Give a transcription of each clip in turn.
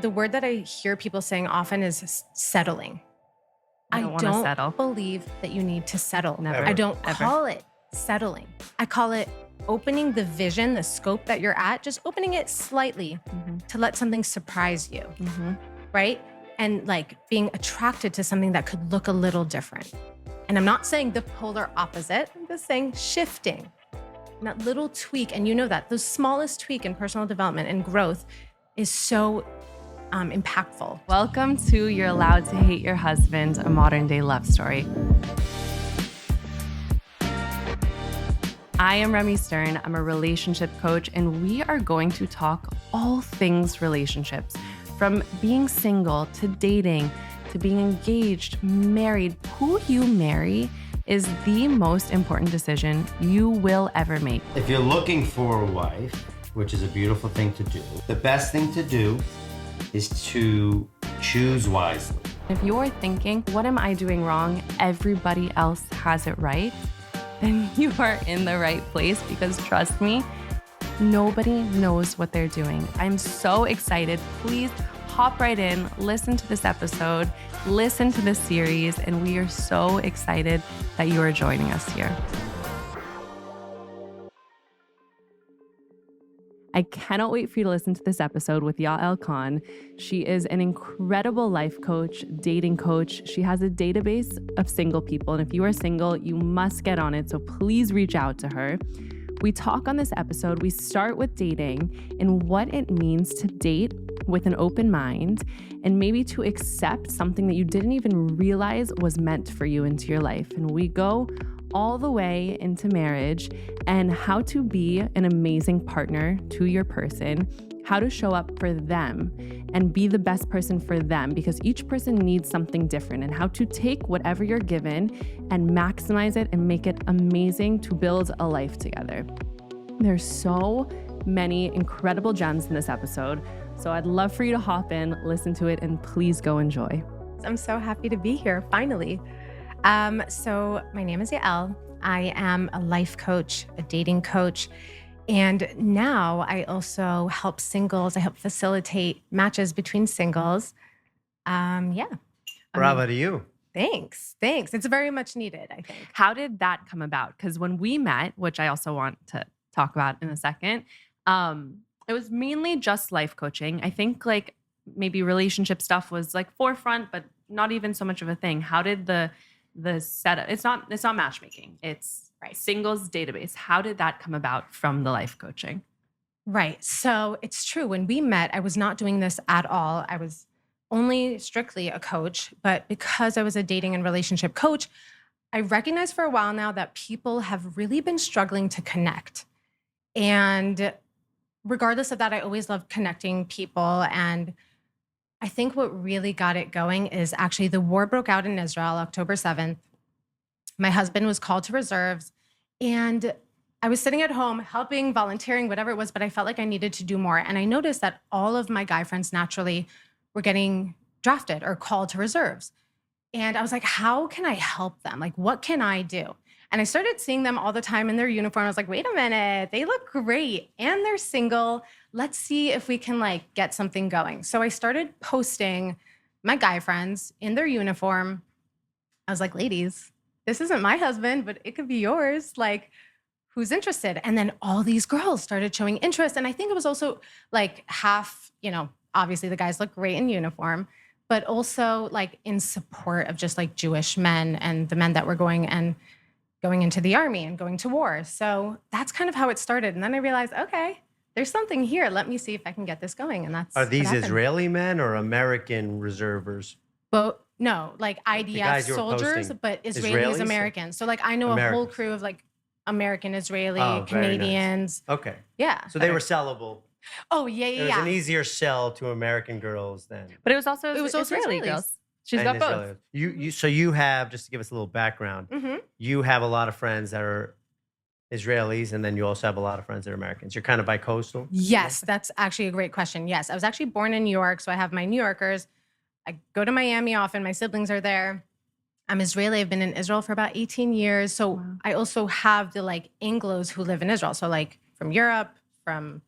the word that I hear people saying often is settling. I don't want to settle. Believe that you need to settle. Never. I don't Ever. call it settling. I call it opening the vision, the scope that you're at, just opening it slightly to let something surprise you, right? And like being attracted to something that could look a little different. And I'm not saying the polar opposite, I'm just saying shifting. And that little tweak, and you know that, the smallest tweak in personal development and growth is so impactful. Welcome to You're Allowed to Hate Your Husband, a modern day love story. I am Remy Stern. I'm a relationship coach, and we are going to talk all things relationships, from being single to dating to being engaged, married. Who you marry is the most important decision you will ever make. If you're looking for a wife, which is a beautiful thing to do, the best thing to do is to choose wisely. If you're thinking, what am I doing wrong? Everybody else has it right. Then you are in the right place, because trust me, nobody knows what they're doing. I'm so excited. Please hop right in, listen to this episode, listen to this series, and we are so excited that you are joining us here. I cannot wait for you to listen to this episode with Yael Kahn. She is an incredible life coach, dating coach. She has a database of single people, and if you are single, you must get on it, so please reach out to her. We talk on this episode, we start with dating and what it means to date with an open mind, and maybe to accept something that you didn't even realize was meant for you into your life. And we go all the way into marriage and how to be an amazing partner to your person, how to show up for them and be the best person for them, because each person needs something different, and how to take whatever you're given and maximize it and make it amazing to build a life together. There's so many incredible gems in this episode, so I'd love for you to hop in, listen to it, and please go enjoy. I'm so happy to be here, finally. So my name is Yael. I am a life coach, a dating coach, and now I also help singles. I help facilitate matches between singles. Bravo to you. Thanks. It's very much needed, I think. How did that come about? Because when we met, which I also want to talk about in a second, it was mainly just life coaching. I think like maybe relationship stuff was like forefront, but not even so much of a thing. How did the setup? It's not matchmaking. It's singles database. How did that come about from the life coaching? Right. So it's true. When we met, I was not doing this at all. I was only strictly a coach, but because I was a dating and relationship coach, I recognized for a while now that people have really been struggling to connect. And regardless of that, I always loved connecting people. And I think what really got it going is actually the war broke out in Israel, October 7th. My husband was called to reserves, and I was sitting at home helping, volunteering, whatever it was, but I felt like I needed to do more. And I noticed that all of my guy friends naturally were getting drafted or called to reserves. And I was like, how can I help them? Like, what can I do? And I started seeing them all the time in their uniform. I was like, wait a minute, they look great and they're single. Let's see if we can like get something going. So I started posting my guy friends in their uniform. I was like, ladies, this isn't my husband, but it could be yours. Like, who's interested? And then all these girls started showing interest. And I think it was also like half, obviously the guys look great in uniform, but also like in support of just like Jewish men and the men that were going into the army and going to war. So that's kind of how it started. And then I realized, okay, there's something here. Let me see if I can get this going. And that's Are these Israeli men or American reservers? But no, like IDF soldiers, but Israelis, Americans. So like I know a whole crew of like American, Israeli, Canadians. Nice. Okay. Yeah. So they were sellable. Oh, yeah. It was an easier sell to American girls then. But it was also Israeli girls. She's got both. So you have, just to give us a little background, you have a lot of friends that are Israelis, and then you also have a lot of friends that are Americans. You're kind of bi-coastal? Yes, that's actually a great question. Yes, I was actually born in New York, so I have my New Yorkers. I go to Miami often. My siblings are there. I'm Israeli. I've been in Israel for about 18 years. So I also have the like Anglos who live in Israel. So like from Europe, from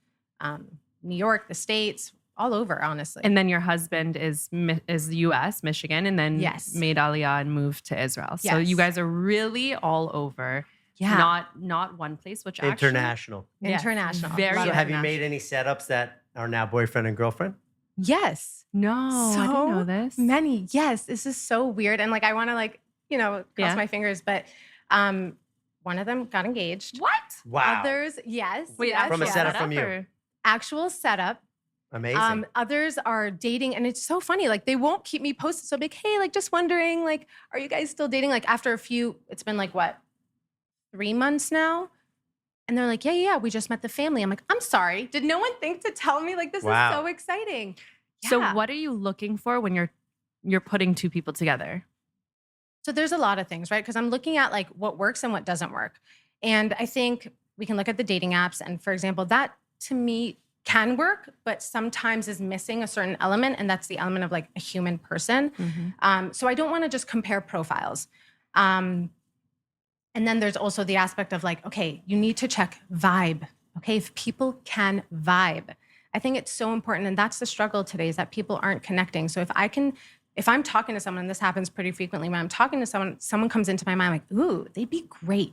New York, the States, all over, honestly. And then your husband is US, Michigan, and then Yes. made Aliyah and moved to Israel. So you Yes. guys are really all over. Yeah. Not one place, which International. actually, yes, International. very So have you made international. any setups that are now boyfriend and girlfriend? Yes. No, I didn't know this. Many. Yes. This is so weird. And like, I want to like, cross Yeah. my fingers, but one of them got engaged. What? Wow. Others, yes. Wait, yes, From a yes. setup from you. or- Actual setup. Amazing. Others are dating, and it's so funny. Like, they won't keep me posted. So I'm like, hey, like, just wondering, like, are you guys still dating? Like, after it's been like what, 3 months now? And they're like, yeah, we just met the family. I'm like, I'm sorry. Did no one think to tell me? Like, this Wow. is so exciting. So Yeah. what are you looking for when you're putting two people together? So there's a lot of things, right? Because I'm looking at like what works and what doesn't work. And I think we can look at the dating apps. And for example, that to me can work, but sometimes is missing a certain element. And that's the element of like a human person. So I don't want to just compare profiles. And then there's also the aspect of like, okay, you need to check vibe. Okay, if people can vibe. I think it's so important. And that's the struggle today, is that people aren't connecting. So if I'm talking to someone, and this happens pretty frequently, when I'm talking to someone comes into my mind like, ooh, they'd be great.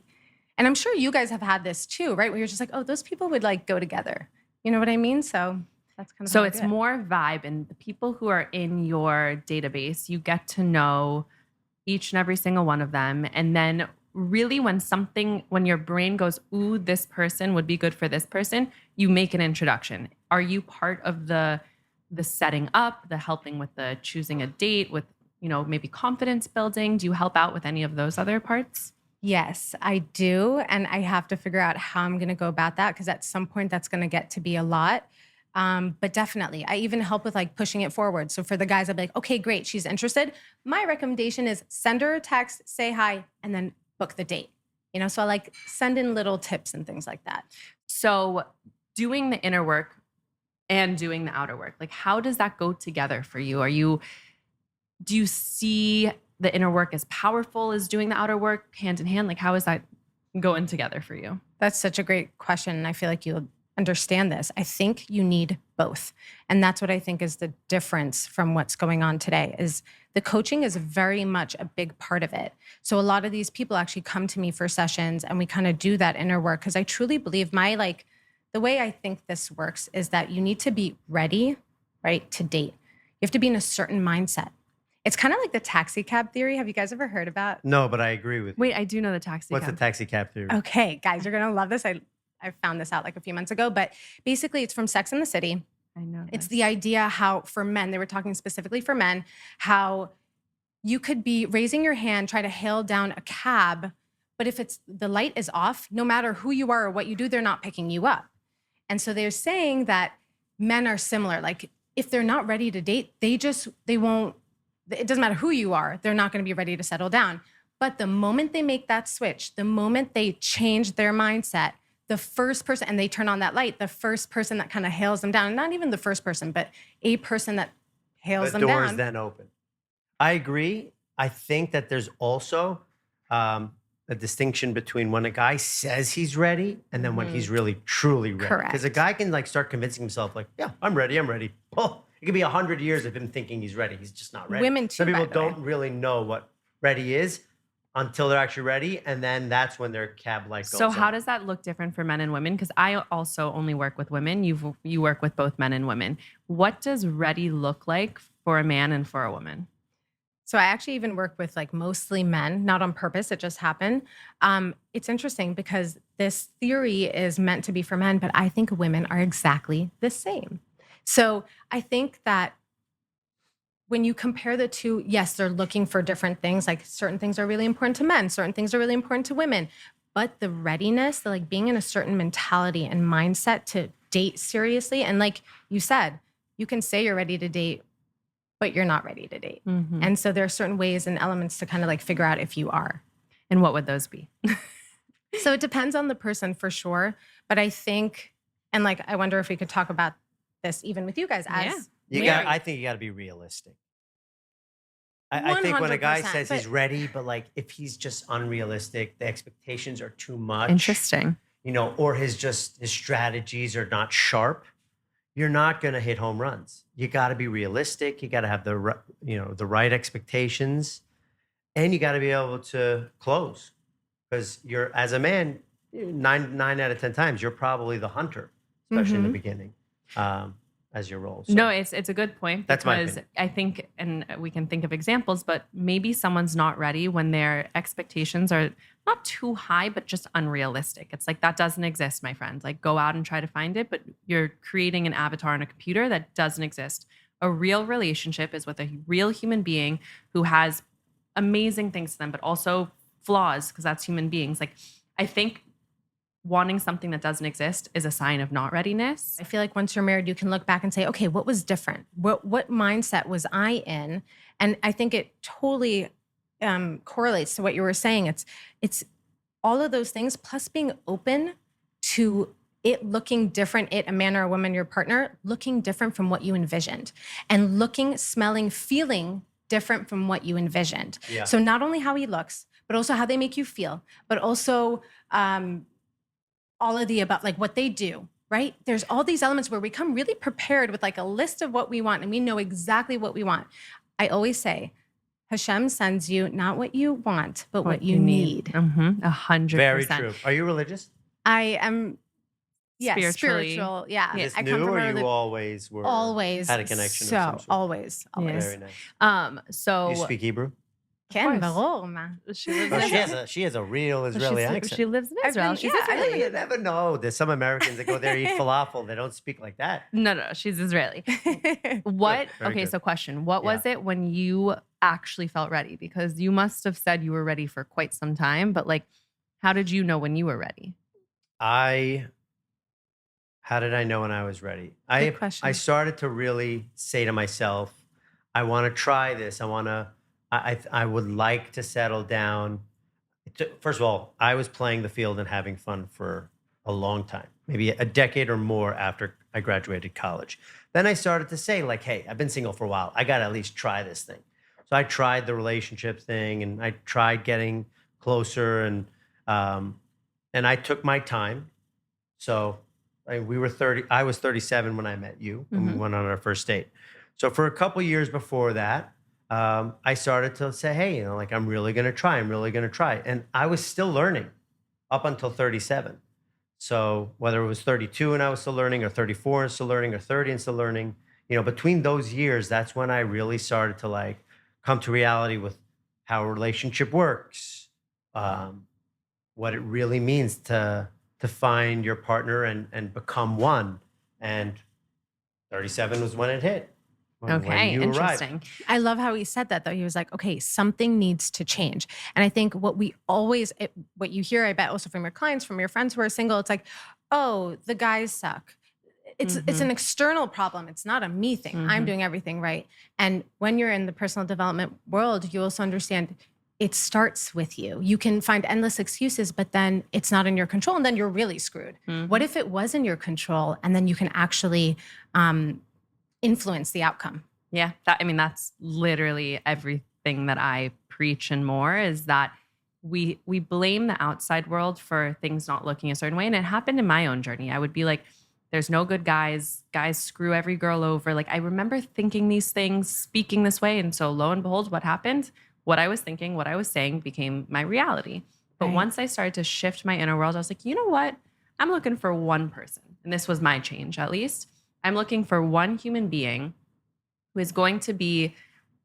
And I'm sure you guys have had this too, right? Where you're just like, oh, those people would like go together. You know what I mean? So that's kind of So how I it's do it. more vibe, and the people who are in your database, you get to know each and every single one of them. And then really when your brain goes, ooh, this person would be good for this person, you make an introduction. Are you part of the setting up, the helping with the choosing a date, with, maybe confidence building? Do you help out with any of those other parts? Yes, I do. And I have to figure out how I'm going to go about that, because at some point that's going to get to be a lot. But definitely, I even help with like pushing it forward. So for the guys, I'd be like, okay, great, she's interested. My recommendation is send her a text, say hi, and then book the date. So I like send in little tips and things like that. So doing the inner work and doing the outer work, like how does that go together for you? Do you see the inner work as powerful as doing the outer work hand in hand? Like how is that going together for you? That's such a great question. And I feel like you'll understand this. I think you need both. And that's what I think is the difference from what's going on today, is the coaching is very much a big part of it. So a lot of these people actually come to me for sessions, and we kind of do that inner work, because I truly believe the way I think this works is that you need to be ready, right, to date. You have to be in a certain mindset. It's kind of like the taxi cab theory. Have you guys ever heard about? No, but I agree with you. Wait, I do know the taxi What's cab. the taxi cab theory? Okay, guys, you're going to love this. I found this out like a few months ago, but basically it's from Sex and the City. I know. It's the idea how for men, they were talking specifically for men, how you could be raising your hand, try to hail down a cab, but if the light is off, no matter who you are or what you do, they're not picking you up. And so they're saying that men are similar. Like if they're not ready to date, they won't, it doesn't matter who you are, they're not going to be ready to settle down. But the moment they make that switch, the moment they change their mindset, the first person, and they turn on that light, the first person that kind of hails them down, not even the first person, but a person that hails them The down. doors then open. I agree. I think that there's also a distinction between when a guy says he's ready and then when he's really truly ready. Correct. Because a guy can like start convincing himself like, yeah, I'm ready. Well, it could be 100 years of him thinking he's ready. He's just not ready. Women too, Some people by the way. don't really know what ready is until they're actually ready. And then that's when their cab light goes So how on. does that look different for men and women? Because I also only work with women. You work with both men and women. What does ready look like for a man and for a woman? So I actually even work with like mostly men, not on purpose, it just happened. It's interesting because this theory is meant to be for men, but I think women are exactly the same. So I think that when you compare the two, yes, they're looking for different things. Like certain things are really important to men, certain things are really important to women. But the readiness, the like being in a certain mentality and mindset to date seriously. And like you said, you can say you're ready to date, but you're not ready to date. Mm-hmm. And so there are certain ways and elements to kind of like figure out if you are. And what would those be? So it depends on the person for sure. But I think, and like, I wonder if we could talk about this even with you guys as married. I think you got to be realistic. I think when a guy 100%, says he's but- ready, but like if he's just unrealistic, the expectations are too much. Interesting. Or his strategies are not sharp. you're not going to hit home runs. You got to be realistic. You got to have the right expectations, and you got to be able to close, because you're, as a man, nine out of 10 times you're probably the hunter, especially in the beginning, as your role. So No, it's a good point, that's my because opinion. I think, and we can think of examples, but maybe someone's not ready when their expectations are not too high, but just unrealistic. It's like, that doesn't exist, my friend. Like, go out and try to find it, but you're creating an avatar on a computer that doesn't exist. A real relationship is with a real human being who has amazing things to them, but also flaws, because that's human beings. Like, I think wanting something that doesn't exist is a sign of not readiness. I feel like once you're married, you can look back and say, okay, what was different? What mindset was I in? And I think it totally correlates to what you were saying. It's all of those things, plus being open to it looking different, a man or a woman, your partner, looking different from what you envisioned, and looking, smelling, feeling different from what you envisioned. Yeah. So not only how he looks, but also how they make you feel, but also all of the about, like what they do, right? There's all these elements where we come really prepared with like a list of what we want, and we know exactly what we want. I always say, Hashem sends you not what you want, but what you need. 100%. Very true. Are you religious? I am, yes, Spiritually. spiritual. Yeah. Is this I new, come from or a you always were? always had a connection of So some sort? always. Very nice. So You speak Hebrew? Ken course. Baroma. she lives Oh, in she has a real Israeli she's- accent. She lives in I've Israel. been- She's yeah, I Israeli. You never know. There's some Americans that go there, eat falafel. They don't speak like that. No, she's Israeli. What? Very Okay, good. so question. What was it when you actually felt ready? Because you must have said you were ready for quite some time, but like, how did you know when you were ready? How did I know when I was ready? Good question. I started to really say to myself, I want to try this. I would like to settle down. First of all, I was playing the field and having fun for a long time, maybe a decade or more after I graduated college. Then I started to say, like, hey, I've been single for a while. I got to at least try this thing. So I tried the relationship thing, and I tried getting closer, and I took my time. So we were 30. I was 37 when I met you, and we went on our first date. So for a couple years before that, I started to say, hey, like, I'm really going to try. I'm really going to try. And I was still learning up until 37. So whether it was 32 and I was still learning, or 34 and still learning, or 30 and still learning, between those years, that's when I really started to like come to reality with how a relationship works, what it really means to find your partner and become one. And 37 was when it hit. Okay, you arrived. interesting. I love how he said that, though. He was like, okay, something needs to change. And I think what you hear, I bet also from your clients, from your friends who are single, it's like, oh, the guys suck. It's an external problem. It's not a me thing. I'm doing everything right. And when you're in the personal development world, you also understand it starts with you. You can find endless excuses, but then it's not in your control, and then you're really screwed. What if it was in your control, and then you can actually influence the outcome? Yeah, that's literally everything that I preach and more, is that we blame the outside world for things not looking a certain way. And it happened in my own journey. I would be like, there's no good guys. Guys screw every girl over. Like, I remember thinking these things, speaking this way. And so lo and behold, what happened? What I was thinking, what I was saying became my reality. But Right. once I started to shift my inner world, I was like, you know what? I'm looking for one person. And this was my change, at least. I'm looking for one human being who is going to be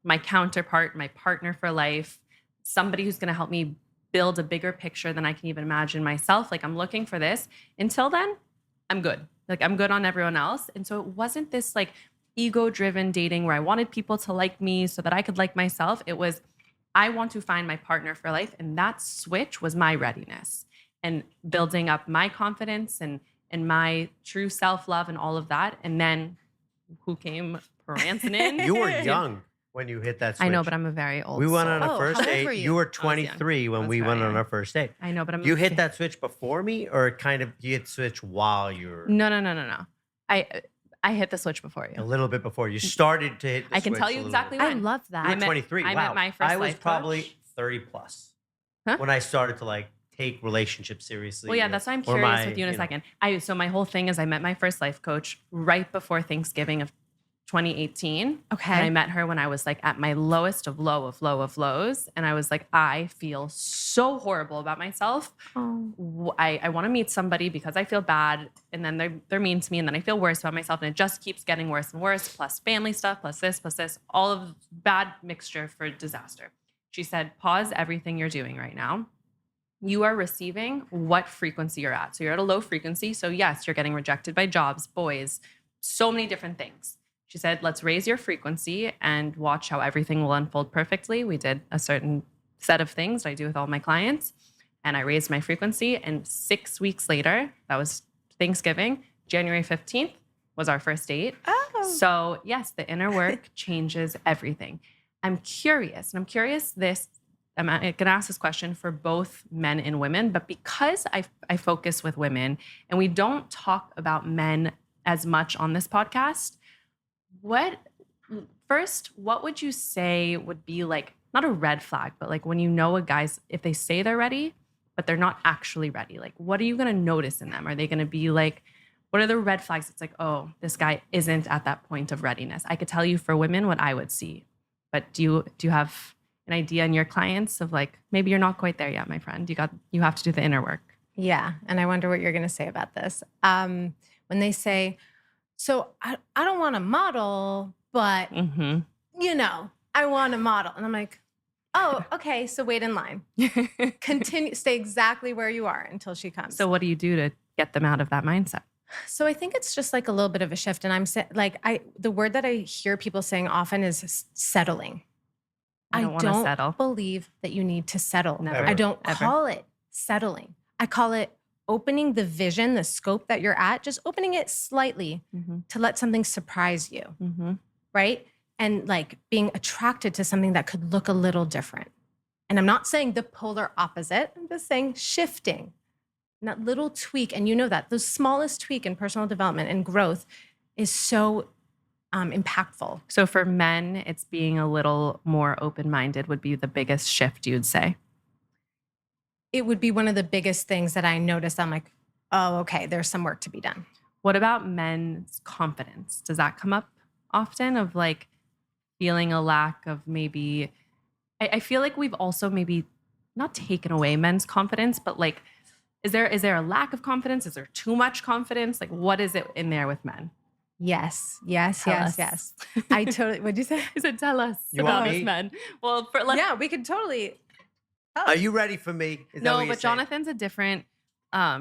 my counterpart, my partner for life, somebody who's going to help me build a bigger picture than I can even imagine myself. Like, I'm looking for this. Until then, I'm good. Like, I'm good on everyone else. And so it wasn't this like ego-driven dating where I wanted people to like me so that I could like myself. It was, I want to find my partner for life. And that switch was my readiness, and building up my confidence and my true self-love and all of that. And then who came prancing in? You were young when you hit that switch. I know, but I'm a very old We went on soul. a Oh, first how old date. were You you? were I was young. 23 I when was we very went on young. our first date. I know, but I'm You hit that switch before me, or you hit switch while you were No. I hit the switch before a you. little bit before? You started to hit the I can switch tell a you little exactly bit. I when. love You that. were I met- 23. I Wow. met my first I was life probably coach. 30 plus Huh? when I started to like take relationships seriously. Well, yeah, that's why I'm curious with you in a second. So my whole thing is I met my first life coach right before Thanksgiving of 2018. Okay. And I met her when I was like at my lowest of lows. And I was like, I feel so horrible about myself. Oh. I want to meet somebody because I feel bad. And then they're mean to me. And then I feel worse about myself. And it just keeps getting worse and worse, plus family stuff, plus this, all of bad mixture for disaster. She said, pause everything you're doing right now. You are receiving what frequency you're at. So you're at a low frequency. So yes, you're getting rejected by jobs, boys, so many different things. She said, let's raise your frequency and watch how everything will unfold perfectly. We did a certain set of things I do with all my clients. And I raised my frequency. And 6 weeks later, that was Thanksgiving, January 15th was our first date. Oh. So yes, the inner work changes everything. I'm curious I'm going to ask this question for both men and women, but because I focus with women and we don't talk about men as much on this podcast, what would you say would be like, not a red flag, but like when you know a guy's, if they say they're ready, but they're not actually ready, like what are you going to notice in them? Are they going to be like, what are the red flags? It's like, oh, this guy isn't at that point of readiness. I could tell you for women what I would see, but do you have an idea in your clients of like, maybe you're not quite there yet, my friend. You have to do the inner work. Yeah. And I wonder what you're going to say about this. When they say, so I don't want to model, but you know, I want to model. And I'm like, oh, okay. So wait in line. Stay exactly where you are until she comes. So what do you do to get them out of that mindset? So I think it's just like a little bit of a shift. And the word that I hear people saying often is settling. I don't want to settle. Believe that you need to settle. Never. I don't Ever. call it settling. I call it opening the vision, the scope that you're at, just opening it slightly to let something surprise you, right? And like being attracted to something that could look a little different. And I'm not saying the polar opposite. I'm just saying shifting. And that little tweak, and you know that, the smallest tweak in personal development and growth is so impactful. So for men, it's being a little more open-minded would be the biggest shift you'd say. It would be one of the biggest things that I noticed. I'm like, oh, okay, there's some work to be done. What about men's confidence? Does that come up often of like feeling a lack of maybe, I feel like we've also maybe not taken away men's confidence, but like, is there a lack of confidence? Is there too much confidence? Like what is it in there with men? Yes. Tell us. I totally, what'd you say? I said, tell us You about want us me? men. Well, Yeah, we could totally. Are you ready for me? Is that No, what you're but saying? Jonathan's a different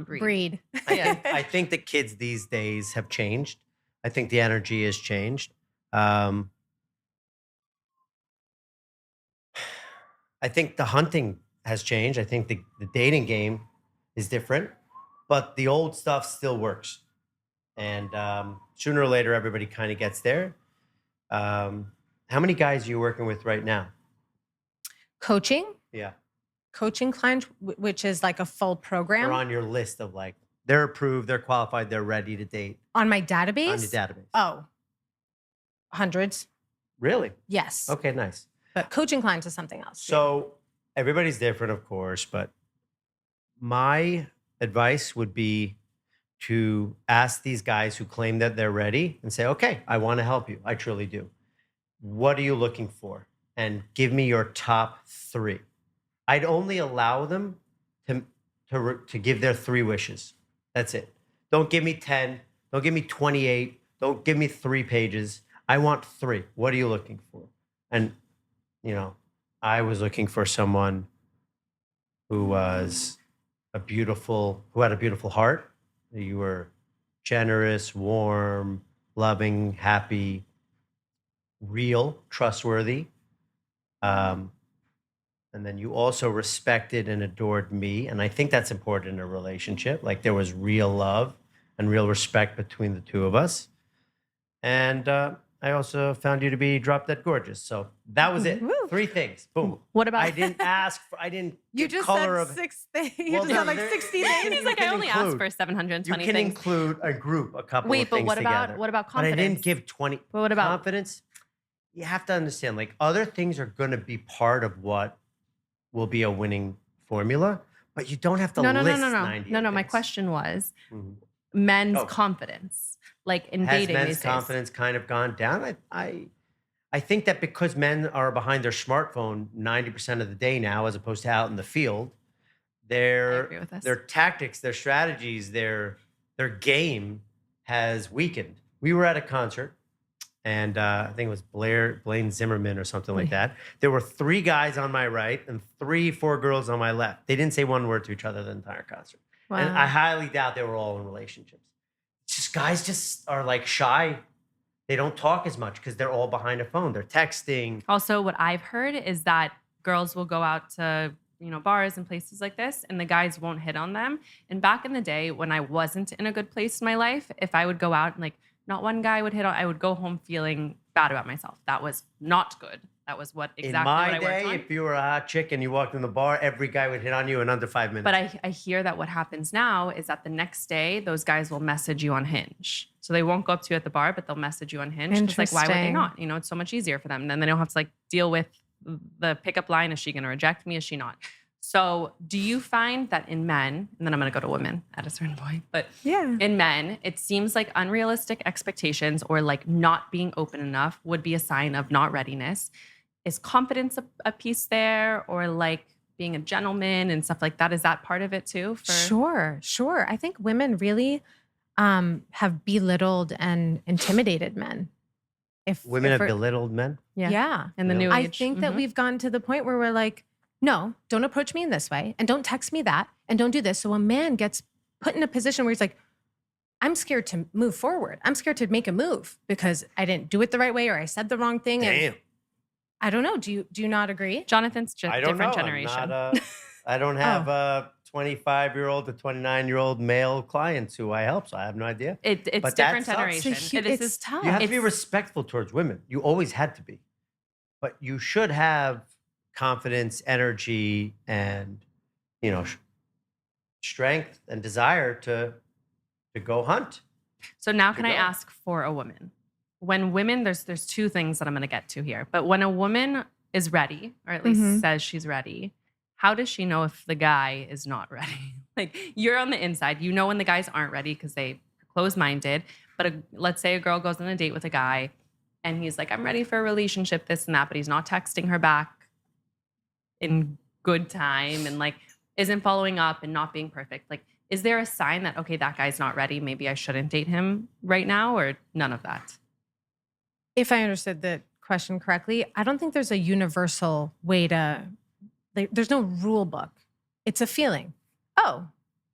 breed. I think the kids these days have changed. I think the energy has changed. I think the hunting has changed. I think the dating game is different, but the old stuff still works. And sooner or later, everybody kind of gets there. How many guys are you working with right now? Coaching client, which is like a full program. They're on your list of like, they're approved, they're qualified, they're ready to date. On my database? On your database. Oh, hundreds. Really? Yes. Okay, nice. But coaching clients is something else. So everybody's different, of course, but my advice would be to ask these guys who claim that they're ready and say, okay, I want to help you. I truly do. What are you looking for? And give me your top 3. I'd only allow them to give their 3 wishes. That's it. Don't give me 10. Don't give me 28. Don't give me 3 pages. I want 3. What are you looking for? And, you know, I was looking for someone who was who had a beautiful heart. You were generous, warm, loving, happy, real, trustworthy. And then you also respected and adored me. And I think that's important in a relationship. Like there was real love and real respect between the two of us. And I also found you to be drop dead gorgeous. So that was it. Woo. 3 things. Boom. What about I didn't You get just color said of 6 things. You Well, just had no, like there- 60 you days. can- He's like, I can only asked include- for 720 You can things. include a group, a couple Wait, of but things what about together. what about But I confidence? didn't give 20. But what about Confidence? You have to understand, like other things are going to be part of what will be a winning formula, But you don't have to No, no, no, list no, no. 90 No, no. My things. question was Mhm. men's Oh, confidence, like in has dating men's these days. confidence kind of gone down? I think that because men are behind their smartphone 90% of the day now, as opposed to out in the field, I agree with their this. tactics, their strategies, their game has weakened. We were at a concert, and I think it was Blaine Zimmerman or something like that. There were 3 guys on my right and 4 girls on my left. They didn't say one word to each other the entire concert, and I Wow. highly doubt they were all in relationships. It's just guys just are like shy. They don't talk as much because they're all behind a phone. They're texting. Also, what I've heard is that girls will go out to, bars and places like this, and the guys won't hit on them. And back in the day when I wasn't in a good place in my life, if I would go out and like not one guy would hit on, I would go home feeling bad about myself. That was not good. That was what In exactly what my I worked day, on. if you were a hot chick and you walked in the bar, every guy would hit on you in under 5 minutes. But I hear that what happens now is that the next day, those guys will message you on Hinge. So they won't go up to you at the bar, but they'll message you on Hinge. It's like, why would they Interesting. not? It's so much easier for them. And then they don't have to like deal with the pickup line. Is she going to reject me? Is she not? So do you find that in men, and then I'm going to go to women at a certain point, but Yeah. in men, it seems like unrealistic expectations or like not being open enough would be a sign of not readiness. Is confidence a piece there, or like being a gentleman and stuff like that? Is that part of it too? Sure. I think women really have belittled and intimidated men. Women if have we're- belittled men. yeah. In the new I age. think that we've gotten to the point where we're like, no, don't approach me in this way, and don't text me that, and don't do this. So a man gets put in a position where he's like, I'm scared to move forward. I'm scared to make a move because I didn't do it the right way or I said the wrong thing. Damn. And I don't know. Do you not agree? Jonathan's just I don't different know. generation. I don't have a 25-year-old to 29-year-old male clients who I help, so I have no idea. It's But that different sucks. generation. It's tough. You have to be It's- respectful towards women. You always had to be. But you should have confidence, energy, and strength and desire to go hunt. So now can I go. ask for a woman? When women, there's 2 things that I'm going to get to here. But when a woman is ready, or at least Mhm. says she's ready, how does she know if the guy is not ready? Like you're on the inside, you know when the guys aren't ready because they close-minded. But let's say a girl goes on a date with a guy and he's like, I'm ready for a relationship, this and that, but he's not texting her back in good time and like isn't following up and not being perfect. Like, is there a sign that, okay, that guy's not ready, maybe I shouldn't date him right now, or none of that? If I understood the question correctly, I don't think there's a universal way to, there's no rule book. It's a feeling. Oh,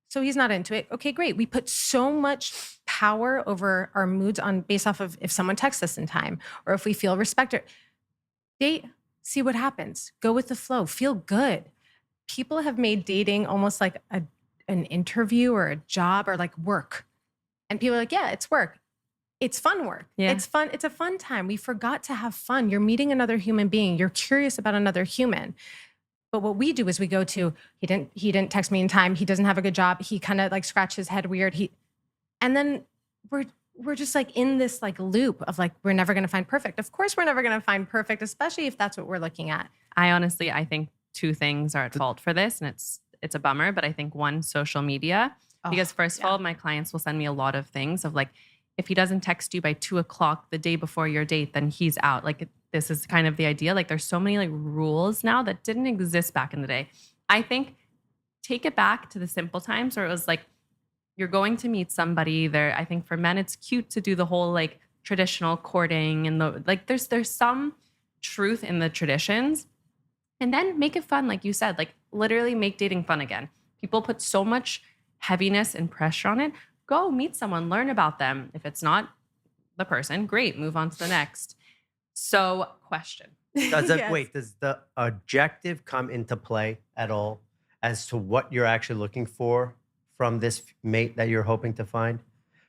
so he's not into it. Okay, great. We put so much power over our moods based off of if someone texts us in time or if we feel respected. Date, see what happens. Go with the flow. Feel good. People have made dating almost like an interview or a job or like work. And people are like, yeah, it's work. It's fun work. Yeah. It's fun. It's a fun time. We forgot to have fun. You're meeting another human being. You're curious about another human. But what we do is we go to, he didn't text me in time. He doesn't have a good job. He kind of like scratched his head weird. And then we're just like in this like loop of like, we're never going to find perfect. Of course, we're never going to find perfect, especially if that's what we're looking at. I think 2 things are at fault for this, and it's a bummer, but I think one, social media, because first of all, my clients will send me a lot of things of like, if he doesn't text you by 2:00 the day before your date, then he's out. Like this is kind of the idea. Like there's so many like rules now that didn't exist back in the day. I think take it back to the simple times where it was like, you're going to meet somebody there. I think for men, it's cute to do the whole like traditional courting and the like. There's some truth in the traditions, and then make it fun, like you said. Like literally make dating fun again. People put so much heaviness and pressure on it. Go meet someone, learn about them. If it's not the person, great, move on to the next. So, question. Does Yes. the objective come into play at all as to what you're actually looking for from this mate that you're hoping to find?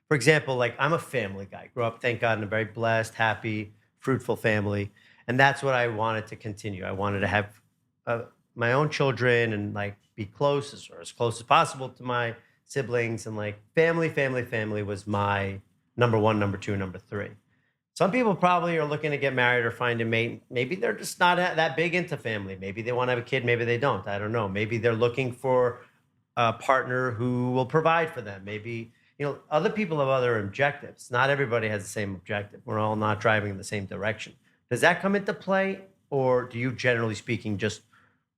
For example, like I'm a family guy. Grew up, thank God, in a very blessed, happy, fruitful family. And that's what I wanted to continue. I wanted to have my own children and like be close or as close as possible to my siblings. And like family was my number 1, number 2, number 3. Some people probably are looking to get married or find a mate. Maybe they're just not that big into family. Maybe they want to have a kid. Maybe they don't. I don't know. Maybe they're looking for a partner who will provide for them. Maybe, other people have other objectives. Not everybody has the same objective. We're all not driving in the same direction. Does that come into play? Or do you, generally speaking, just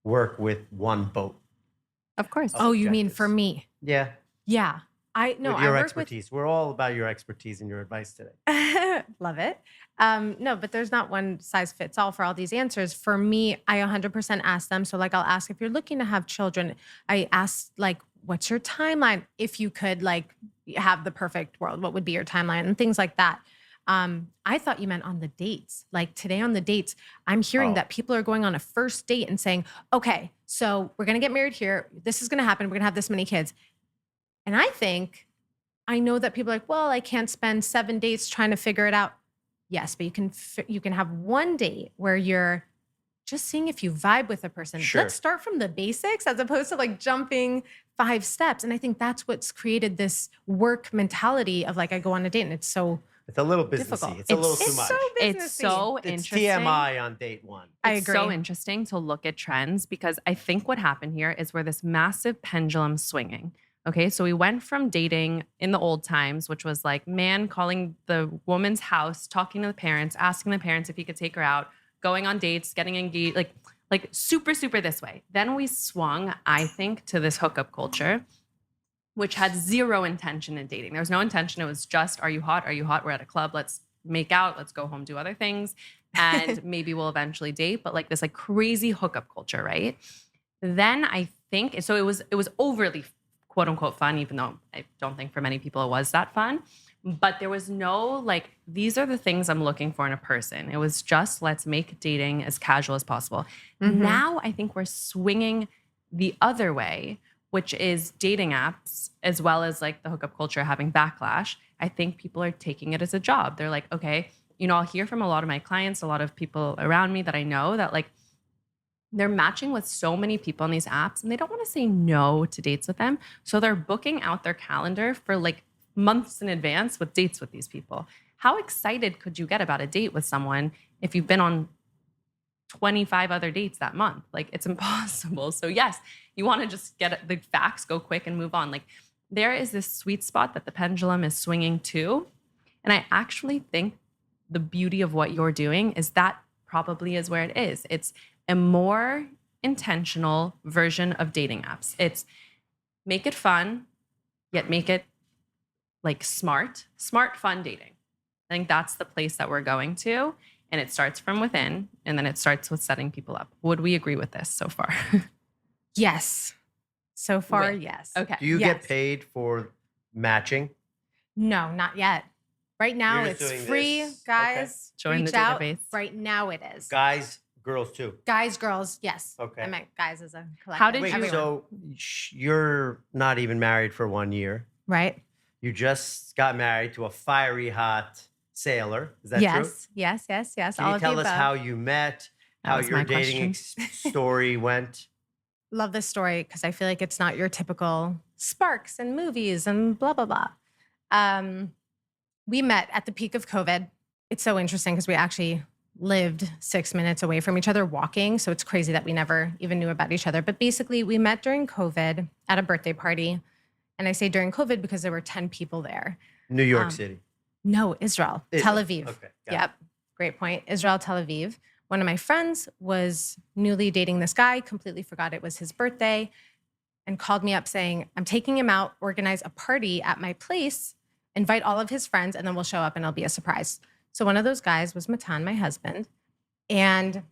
work with one boat Of course. of Oh, you mean for objectives? me? Yeah, Yeah. with I your work with expertise. We're all about your expertise and your advice today. love it. No, but there's not one size fits all for all these answers. For me, I 100% ask them. So, like, I'll ask if you're looking to have children. I ask, like, what's your timeline? If you could, like, have the perfect world, what would be your timeline and things like that. I thought you meant on the dates. Like today on the dates, I'm hearing Oh, that people are going on a first date and saying, okay, so we're going to get married here. This is going to happen. We're going to have this many kids. And I know that people are like, well, I can't spend 7 dates trying to figure it out. Yes, but you can have one date where you're just seeing if you vibe with a person. sure. Let's start from the basics as opposed to like jumping 5 steps. And I think that's what's created this work mentality of like I go on a date and it's so It's a little businessy. difficult. It's a little too It's much. so businessy. It's so It's interesting. TMI on date one. I It's so agree. interesting to look at trends because I think what happened here is we're this massive pendulum swinging. Okay, so we went from dating in the old times, which was like man calling the woman's house, talking to the parents, asking the parents if he could take her out, going on dates, getting engaged, like super, super this way. Then we swung, I think, to this hookup culture, which had zero intention in dating. There was no intention. It was just, are you hot? Are you hot? We're at a club. Let's make out. Let's go home, do other things. And maybe we'll eventually date, but like this like crazy hookup culture, right? Then I think, so it was overly quote unquote fun, even though I don't think for many people it was that fun. But there was no like, these are the things I'm looking for in a person. It was just, let's make dating as casual as possible. Mhm. Now I think we're swinging the other way, which is dating apps, as well as like the hookup culture having backlash. I think people are taking it as a job. They're like, okay, I'll hear from a lot of my clients, a lot of people around me that I know that like they're matching with so many people on these apps and they don't want to say no to dates with them. So they're booking out their calendar for like months in advance with dates with these people. How excited could you get about a date with someone if you've been on 25 other dates that month? Like it's impossible. So yes, you want to just get the facts, go quick and move on. Like there is this sweet spot that the pendulum is swinging to. And I actually think the beauty of what you're doing is that probably is where it is. It's a more intentional version of dating apps. It's make it fun, yet make it like smart, fun dating. I think that's the place that we're going to. And it starts from within, and then it starts with setting people up. Would we agree with this so far? Yes. So far, Wait. yes. Okay. Do you get Yes. paid for matching? No, not yet. Right now, You're just it's doing free, this. guys. Join reach the out. database. Right now, it is. Guys, girls too. Guys, girls, yes. Okay. I meant guys as a collective. How did Wait, you- so you're not even married for 1 year. Right? You just got married to a fiery hot sailor. Is that true? Yes, yes, yes, yes. Can All you of the tell us above. how you met, That how was your my dating story went? Love this story because I feel like it's not your typical sparks and movies and blah, blah, blah. We met at the peak of COVID. It's so interesting because we actually lived 6 minutes away from each other walking. So it's crazy that we never even knew about each other. But basically, we met during COVID at a birthday party. And I say during COVID because there were 10 people there. New York Um, City. No, Israel, Tel Israel. Aviv. Okay. got it. Yep. Great point. Israel, Tel Aviv. One of my friends was newly dating this guy, completely forgot it was his birthday, and called me up saying, I'm taking him out, organize a party at my place, invite all of his friends, and then we'll show up and it'll be a surprise. So one of those guys was Matan, my husband. And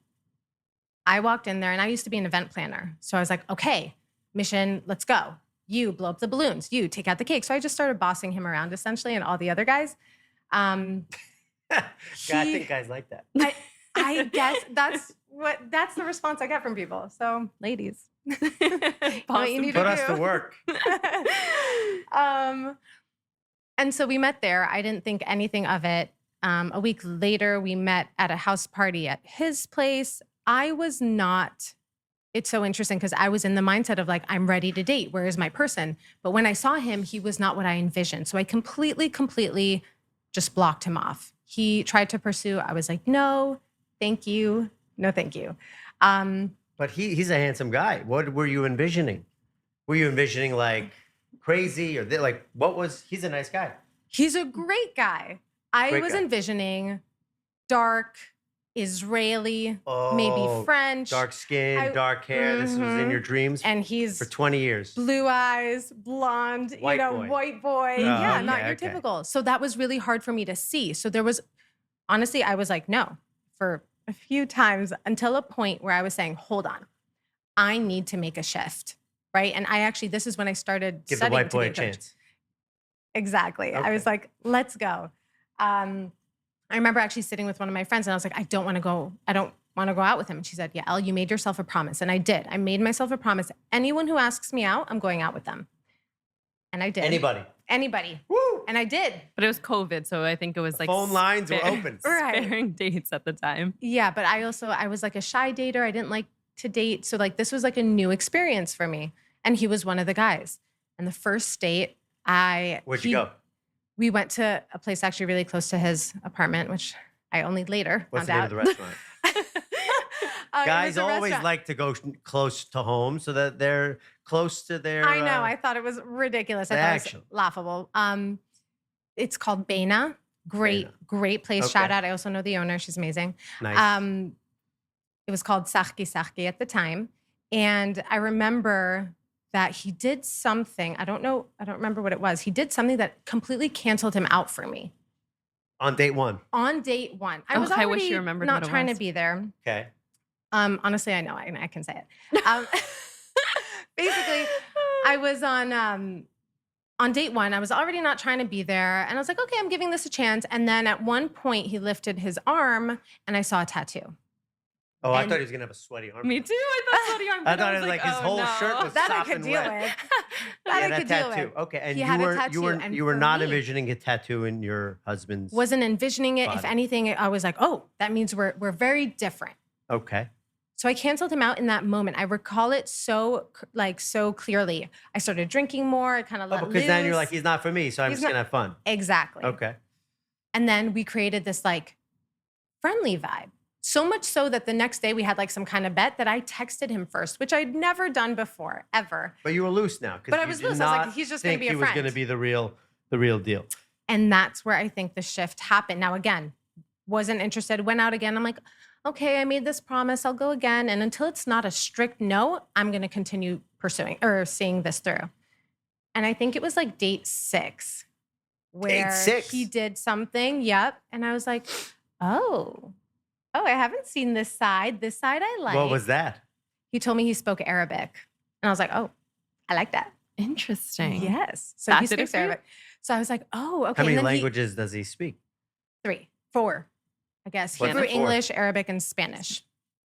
I walked in there and I used to be an event planner. So I was like, okay, mission, let's go. You blow up the balloons, you take out the cake. So I just started bossing him around essentially and all the other guys. God, I He- think guys like that. I guess that's the response I get from people. So, ladies, what you need Put to us do. to work. And so we met there. I didn't think anything of it. A week later, we met at a house party at his place. I was not. It's so interesting because I was in the mindset of like, I'm ready to date. Where is my person? But when I saw him, he was not what I envisioned. So I completely just blocked him off. He tried to pursue. I was like, no, thank you. No, thank you. But he's a handsome guy. What were you envisioning? Were you envisioning like crazy or like what was? He's a nice guy. He's a great guy. I Great was guy. envisioning dark, Israeli, maybe Oh, French. dark skin, dark hair. This was in your dreams And he's for 20 years. blue eyes, blonde, White boy. white boy. Oh, Yeah, okay, not your okay. typical. So that was really hard for me to see. So there was, honestly, I was like, no, for a few times until a point where I was saying, hold on, I need to make a shift, right? And I actually, this is when I started Give the studying white boy a to be a coach. chance. Exactly. I was Okay. like, let's go. I remember actually sitting with one of my friends and I was like, I don't want to go out with him. And she said, Yael, you made yourself a promise. And I did. I made myself a promise. Anyone who asks me out, I'm going out with them. And I did. Anybody. Woo! And I did. But it was COVID, so I think it was like Phone lines were open. Right. sparing dates at the time. Yeah, but I was like a shy dater. I didn't like to date. So like this was like a new experience for me. And he was one of the guys. And the first date, Where'd you go? We went to a place actually really close to his apartment, which I only later What's found the name out. of the restaurant? It Guys was a always restaurant. like to go close to home so that they're close to their. I know. I thought it was ridiculous. I thought it action. was laughable. It's called Bena. Great place. Okay. Shout out. I also know the owner. She's amazing. Nice. It was called Sarki at the time. And I remember that he did something. I don't remember what it was. He did something that completely canceled him out for me. On date one. On date one. I Oh, was I already wish you remembered not what it trying to was. be there. Okay. Honestly, I know. I can say it. Basically, I was on date one. I was already not trying to be there. And I was like, okay, I'm giving this a chance. And then at one point, he lifted his arm and I saw a tattoo. Oh, I And- thought he was gonna have a sweaty arm. Me too. I thought sweaty armpit. I thought it was like his whole shirt was That I soft could and deal wet. with. That I could deal tattoo. with. Okay, and He you had a were tattoo, and you were for not me- envisioning a tattoo in your husband's. Wasn't envisioning it. If Body. anything, I was like, oh, that means we're very different. Okay. So I canceled him out in that moment. I recall it so clearly. I started drinking more. I kind of let Oh, because then you're like, loose. he's not for me, so I'm He's just gonna have fun. Exactly. Okay. And then we created this like friendly vibe. So much so that the next day we had like some kind of bet that I texted him first, which I'd never done before, ever. But you were loose now. But I was loose. I was like, he's just gonna be a He was gonna friend. be the real deal. And that's where I think the shift happened. Now, again, wasn't interested, went out again. I'm like, okay, I made this promise. I'll go again. And until it's not a strict no, I'm going to continue pursuing or seeing this through. And I think it was like date 6 where six? he did something. Yep. And I was like, oh, I haven't seen this side. This side I like. What was that? He told me he spoke Arabic. And I was like, oh, I like that. Interesting. Yes. So That he did it speaks for you? Arabic. So I was like, oh, okay. How many And then languages does he speak? 3, 4, I guess. What's Hebrew, the 4? English, Arabic, and Spanish.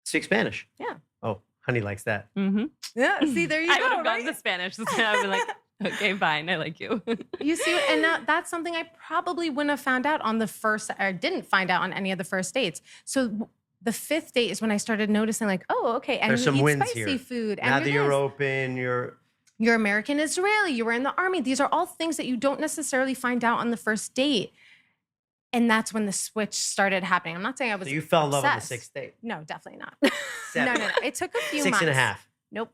Speak Spanish. Yeah. Oh, honey likes that. Mm-hmm. Yeah. See, there you I go. would have gone right? to Spanish. So I'd be like, okay, fine. I like you. You see, and now that's something I probably wouldn't have found out on the first, or didn't find out on any of the first dates. So the 5th date is when I started noticing, like, oh, okay, and There's he some eats wins spicy here. food. Now And that you're open, you're American Israeli. You were in the army. These are all things that you don't necessarily find out on the first date. And that's when the switch started happening. I'm not saying I was. so you fell in love on the obsessed. 6th date. No, definitely not. 7. No. It took a few 6 months. and a half. Nope.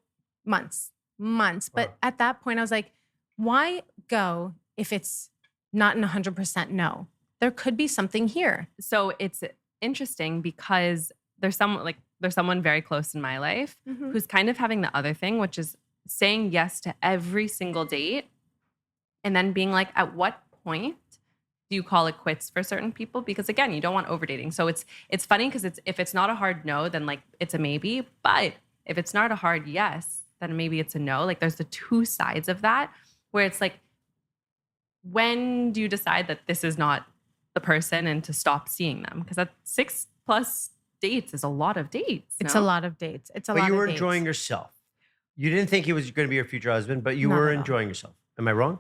Months. But Wow. at that point, I was like, why go if it's not in 100% no? There could be something here. So it's interesting because there's someone very close in my life who's kind of having the other thing, which is saying yes to every single date and then being like, at what point do you call it quits for certain people? Because again, you don't want overdating. So it's funny because if it's not a hard no, then like it's a maybe. But if it's not a hard yes, then maybe it's a no. Like there's the two sides of that where it's like, when do you decide that this is not the person and to stop seeing them? Because that 6+ dates is a lot of dates. It's no? a lot of dates. It's a lot But you of were dates. enjoying yourself. You didn't think he was going to be your future husband, but you Not were at all. enjoying yourself. Am I wrong?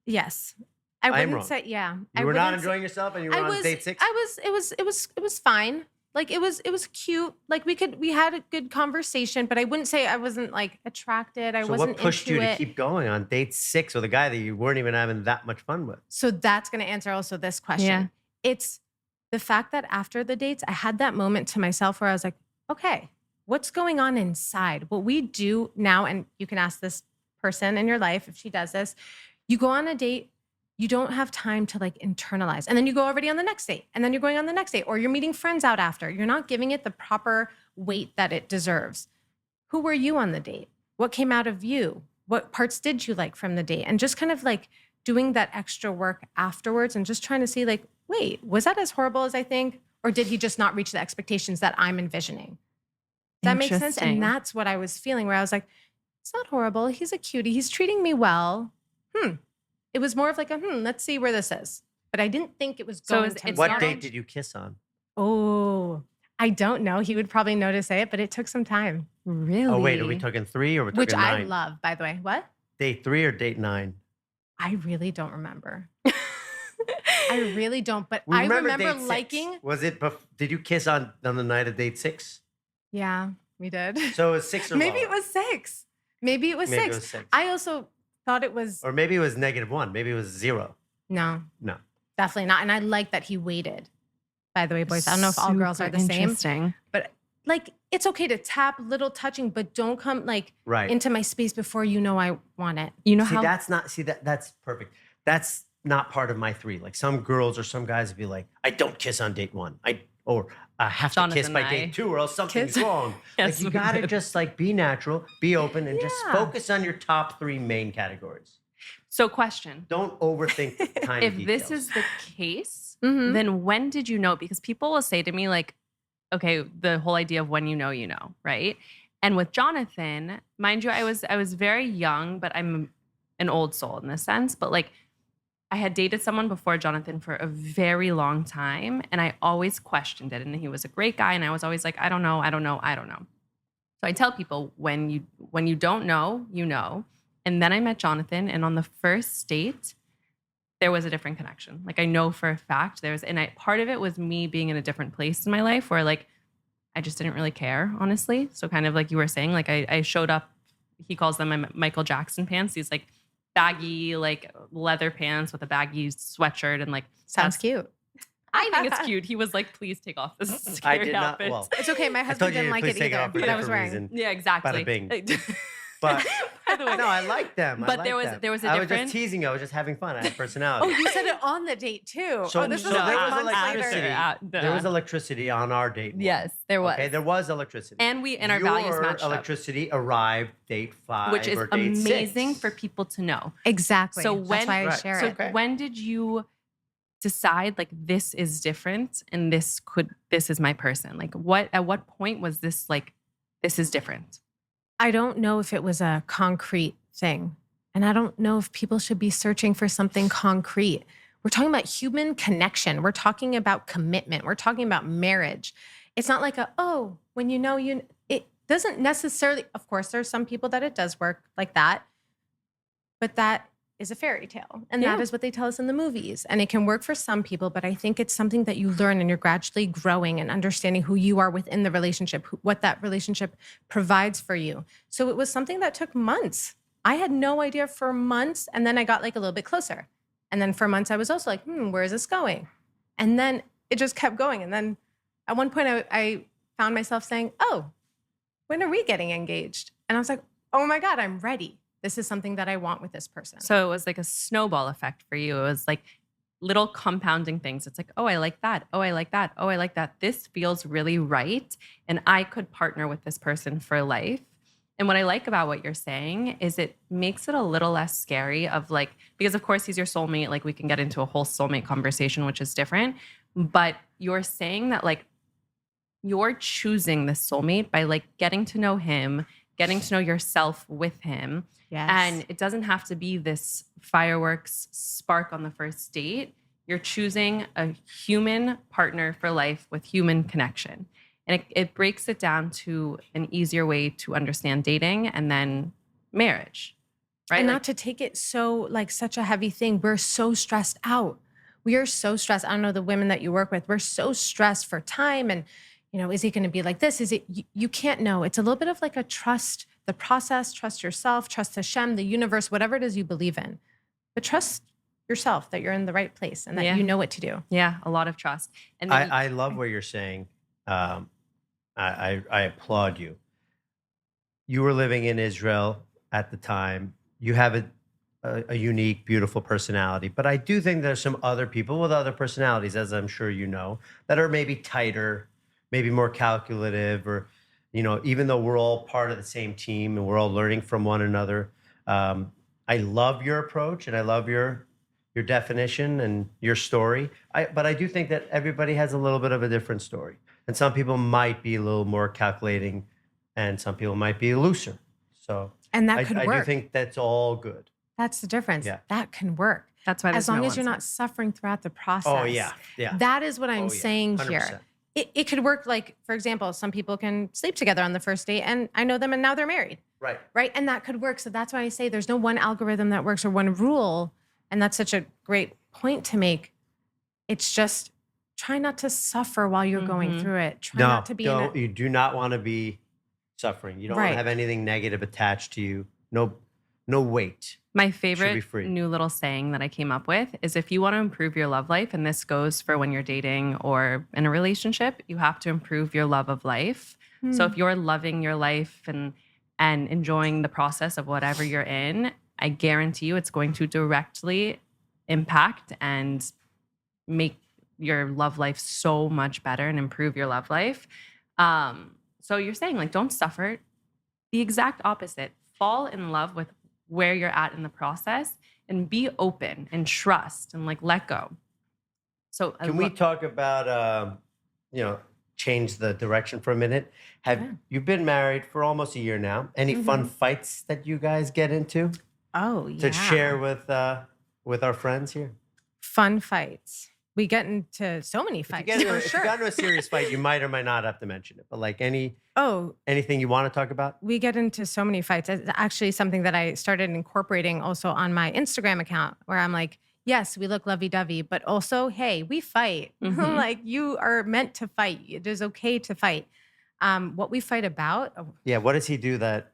Yes. I am wouldn't wrong. say, yeah. You were not enjoying yourself, and you were on date 6. It was fine. Like it was cute. Like we had a good conversation, but I wouldn't say I wasn't like attracted. I So wasn't what pushed into you it. to keep going on date 6 with a guy that you weren't even having that much fun with? So that's going to answer also this question. Yeah. It's the fact that after the dates, I had that moment to myself where I was like, okay, what's going on inside? What we do now, and you can ask this person in your life, if she does this, you go on a date, you don't have time to like internalize. And then you go already on the next date, and then you're going on the next date, or you're meeting friends out after. You're not giving it the proper weight that it deserves. Who were you on the date? What came out of you? What parts did you like from the date? And just kind of like doing that extra work afterwards and just trying to see like, wait, was that as horrible as I think? Or did he just not reach the expectations that I'm envisioning? Does that make sense? Interesting. And that's what I was feeling, where I was like, it's not horrible. He's a cutie. He's treating me well. It was more of like let's see where this is. But I didn't think it was So going it's to. What not- date did you kiss on? Oh, I don't know. He would probably know to say it, but it took some time, Really? Oh, wait, are we talking 3 or we're talking which 9? I love, by the way. What? Date 3 or date 9? I really don't remember. I really don't, but We I remember date 6. liking. Was it? Did you kiss on the night of date 6? Yeah, we did. So it was 6 or Maybe lower. it was 6. Maybe it was Maybe 6. it was 6. I also thought it was Or maybe it was -1. Maybe it was 0. no, No. definitely not. And I like that he waited. By the way, boys, I don't know if all girls are Super the same, interesting. but like it's okay to tap, little touching, but don't come like Right. into my space before you know I want it. You know See, how that's perfect. That's not part of my 3. Like some girls or some guys would be like, I don't kiss on date 1. I have to kiss Jonathan by and I date 2 or else something's kiss- wrong. Yes, like you we gotta did. just like be natural, be open, and just Yeah. focus on your top 3 main categories. So question. Don't overthink the tiny If details. this is the case, Mhm. then when did you know? Because people will say to me, like, okay, the whole idea of when you know, right? And with Jonathan, mind you, I was very young, but I'm an old soul in this sense. But like I had dated someone before Jonathan for a very long time, and I always questioned it. And he was a great guy, and I was always like, I don't know. So I tell people when you don't know, you know. And then I met Jonathan, and on the first date, there was a different connection. Like I know for a fact part of it was me being in a different place in my life where like I just didn't really care, honestly. So kind of like you were saying, like I showed up, he calls them my Michael Jackson pants. These like baggy, like leather pants with a baggy sweatshirt and like Sounds that's- cute. I think it's cute. He was like, please take off this I scary did not. outfit. Well, It's okay. My I told husband you didn't to like please it take it either off for that I was different wearing. reason. Yeah, exactly. Bada bing. But by the way, no, I like them. I But like there was- them. there was a I was different- just teasing you. I was just having fun. I had personality. Oh, you said it on the date too. So- oh, this so is there like was months electricity. later. There was electricity on our date. one. Yes, there was. Okay, there was electricity. And our values Your matched up, electricity arrived date 5 which is or date amazing 6. for people to know. Exactly. So That's when- why I Right. share So it. Okay. when did you decide like this is different and this is my person? Like at what point was this like this is different? I don't know if it was a concrete thing. And I don't know if people should be searching for something concrete. We're talking about human connection. We're talking about commitment. We're talking about marriage. It's not like when you know, it doesn't necessarily, of course, there's some people that it does work like that, but that is a fairy tale. And that Yeah. is what they tell us in the movies. And it can work for some people, but I think it's something that you learn and you're gradually growing and understanding who you are within the relationship, what that relationship provides for you. So it was something that took months. I had no idea for months. And then I got like a little bit closer. And then for months, I was also like, where is this going? And then it just kept going. And then at one point, I found myself saying, when are we getting engaged? And I was like, oh my God, I'm ready. This is something that I want with this person. So it was like a snowball effect for you. It was like little compounding things. It's like, oh, I like that. Oh, I like that. Oh, I like that. This feels really right. And I could partner with this person for life. And what I like about what you're saying is it makes it a little less scary of like, because of course he's your soulmate. Like we can get into a whole soulmate conversation, which is different. But you're saying that like you're choosing this soulmate by like getting to know him, getting to know yourself with him. Yes. And it doesn't have to be this fireworks spark on the first date. You're choosing a human partner for life with human connection. And it breaks it down to an easier way to understand dating and then marriage, right? And Like, not to take it so like such a heavy thing. We're so stressed out. We are so stressed. I don't know the women that you work with. We're so stressed for time and, is he going to be like this? Is it, you can't know. It's a little bit of like a trust the process, trust yourself, trust Hashem, the universe, whatever it is you believe in. But trust yourself that you're in the right place and that Yeah. you know what to do. yeah, a lot of trust. And then I love what you're saying. I applaud you. You were living in Israel at the time. you have a unique, beautiful personality. But I do think there's some other people with other personalities, as I'm sure you know, that are maybe tighter, maybe more calculative, or, even though we're all part of the same team and we're all learning from one another. Um, I love your approach and I love your definition and your story. But I do think that everybody has a little bit of a different story. And some people might be a little more calculating and some people might be looser. So And that I, could I do work. think that's all good. That's the difference. Yeah. That can work. That's why As there's no long as one you're not size. suffering throughout the process. Oh, yeah. Yeah. That is what I'm Oh, yeah. saying 100%. here. It could work, like, for example, some people can sleep together on the first date and I know them and now they're married. Right. Right. And that could work. So that's why I say there's no one algorithm that works or one rule. And that's such a great point to make. It's just try not to suffer while you're going through it. Try No, not to be you do not want to be suffering. You don't want Right. to have anything negative attached to you. No weight. My be favorite free. new little saying that I came up with is if you want to improve your love life, and this goes for when you're dating or in a relationship, you have to improve your love of life. So if you're loving your life and enjoying the process of whatever you're in, I guarantee you it's going to directly impact and make your love life so much better and improve your love life. So you're saying, like, don't suffer. The exact opposite. Fall in love with where you're at in the process and be open and trust and, like, let go. So Can we talk about change the direction for a minute? Have you been married for almost a year now? Any fun fights that you guys get into Oh, yeah. to share with our friends here? Fun fights. We get into so many fights If you for if you sure. got into a serious fight, you might or might not have to mention it. But like Oh, anything you want to talk about? we get into so many fights. It's actually something that I started incorporating also on my Instagram account where I'm like, yes, we look lovey-dovey, but also, hey, we fight. Mhm. Like, you are meant to fight. It is okay to fight. What we fight about, Yeah. What does he do that